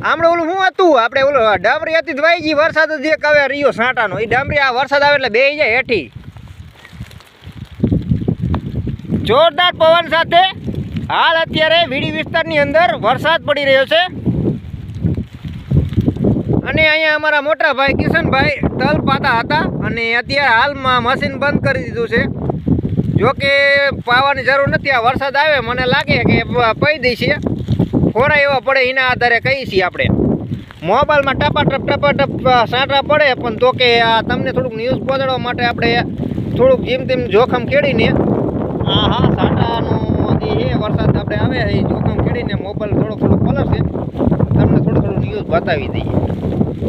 આપણે ઓલું શું હતું આપણે ઓલું ડામરી હતી દવાઈ ગઈ વરસાદ જ એક આવે રહ્યો સાંટાનો એ ડામરી આ વરસાદ આવે એટલે બેહી જાય હેઠી જોરદાર પવન સાથે હાલ અત્યારે વીડી વિસ્તારની અંદર વરસાદ પડી રહ્યો છે અને અહીંયા અમારા મોટા ભાઈ કિશનભાઈ તલ પાતા હતા અને અત્યારે હાલમાં મશીન બંધ કરી દીધું છે જો કે પાવાની જરૂર નથી આ વરસાદ આવે મને લાગે કે પઈ દઈશે ખોરા એવા પડે એના આધારે કહીએ છીએ આપણે મોબાઈલમાં ટપાટપ સાંટા પડે પણ તો કે આ તમને થોડુંક ન્યૂઝ પહોંચાડવા માટે આપણે થોડુંક જેમ તેમ જોખમ ખેડીને હા સાંટાનો જે છે વરસાદ આપણે આવે એ જોખમ ખેડીને મોબાઈલ થોડોક પલળશે તમને થોડું ન્યૂઝ બતાવી દઈએ